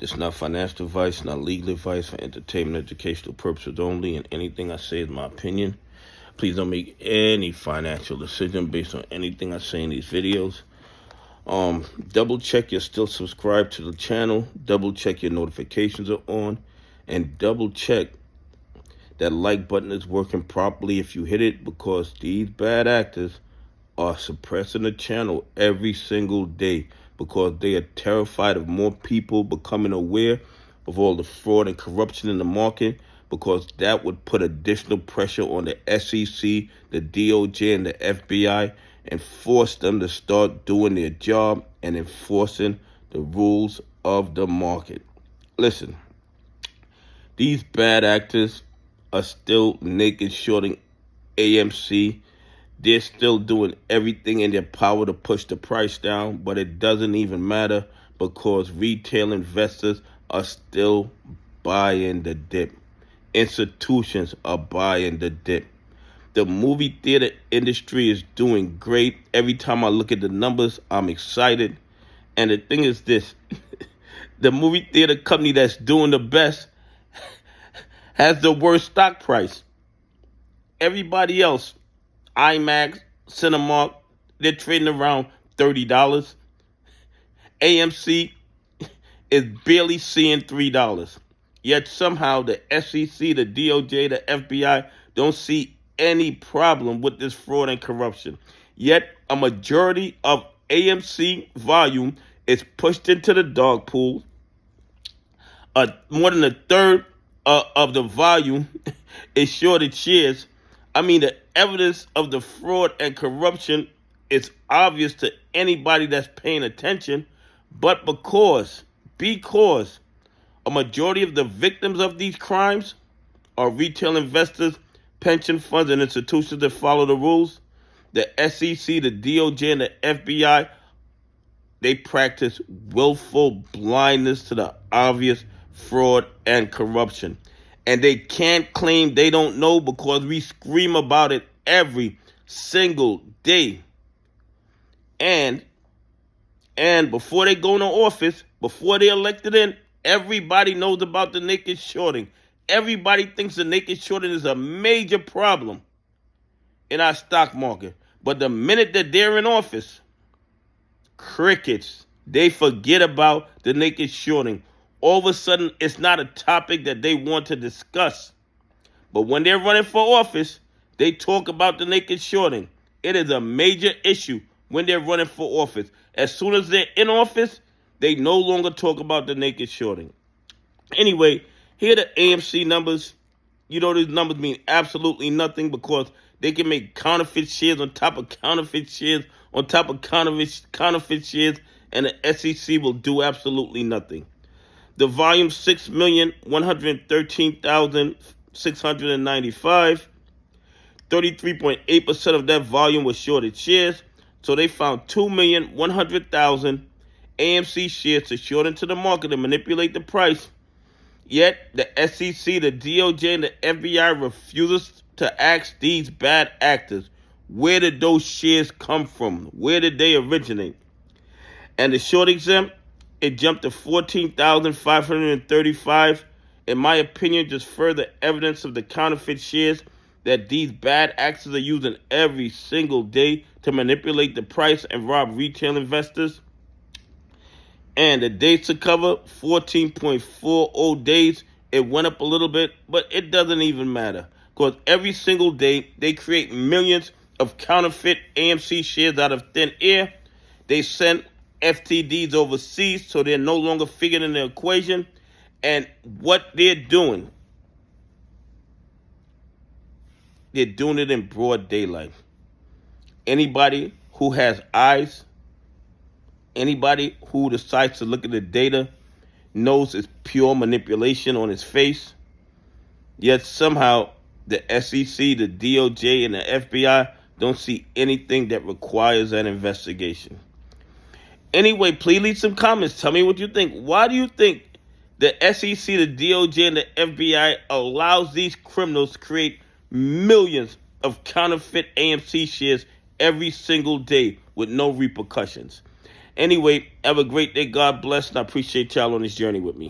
This is not financial advice, not legal advice, for entertainment, educational purposes only, and anything I say is my opinion. Please don't make any financial decision based on anything I say in these videos. Double check you're still subscribed to the channel, double check your notifications are on, and double check that like button is working properly if you hit it, because these bad actors are suppressing the channel every single day because they are terrified of more people becoming aware of all the fraud and corruption in the market, because that would put additional pressure on the SEC, the DOJ, and the FBI, and force them to start doing their job and enforcing the rules of the market. Listen, these bad actors are still naked shorting AMC. They're still doing everything in their power to push the price down, but it doesn't even matter because retail investors are still buying the dip. Institutions are buying the dip. The movie theater industry is doing great. Every time I look at the numbers, I'm excited. And the thing is this, the movie theater company that's doing the best has the worst stock price. Everybody else, IMAX, Cinemark, they're trading around $30. AMC is barely seeing $3. Yet somehow the SEC, the DOJ, the FBI don't see any problem with this fraud and corruption. Yet a majority of AMC volume is pushed into the dog pool. More than a third of the volume is shorted shares. I mean, the evidence of the fraud and corruption is obvious to anybody that's paying attention, but because a majority of the victims of these crimes are retail investors, pension funds, and institutions that follow the rules, the SEC, the DOJ, and the FBI, they practice willful blindness to the obvious fraud and corruption. And they can't claim they don't know because we scream about it every single day. And before they go into office, before they're elected in, everybody knows about the naked shorting. Everybody thinks the naked shorting is a major problem in our stock market. But the minute that they're in office, crickets. They forget about the naked shorting. All of a sudden, it's not a topic that they want to discuss. But when they're running for office, they talk about the naked shorting. It is a major issue when they're running for office. As soon as they're in office, they no longer talk about the naked shorting. Anyway, here are the AMC numbers. You know, these numbers mean absolutely nothing because they can make counterfeit shares on top of counterfeit shares on top of counterfeit shares, and the SEC will do absolutely nothing. The volume 6,113,695. 33.8% of that volume was shorted shares. So they found 2,100,000 AMC shares to short into the market and manipulate the price. Yet the SEC, the DOJ, and the FBI refuses to ask these bad actors, where did those shares come from? Where did they originate? And the short exempt, it jumped to 14,535. In my opinion, just further evidence of the counterfeit shares that these bad actors are using every single day to manipulate the price and rob retail investors. And the days to cover, 14.40 days. It went up a little bit, but it doesn't even matter. Because every single day, they create millions of counterfeit AMC shares out of thin air. They send FTDs overseas, so they're no longer figured in the equation. And what they're doing it in broad daylight. Anybody who has eyes, anybody who decides to look at the data knows it's pure manipulation on its face. Yet somehow the SEC, the DOJ, and the FBI don't see anything that requires an investigation. Anyway, please leave some comments. Tell me what you think. Why do you think the SEC, the DOJ, and the FBI allows these criminals to create millions of counterfeit AMC shares every single day with no repercussions? Anyway, have a great day. God bless, and I appreciate y'all on this journey with me.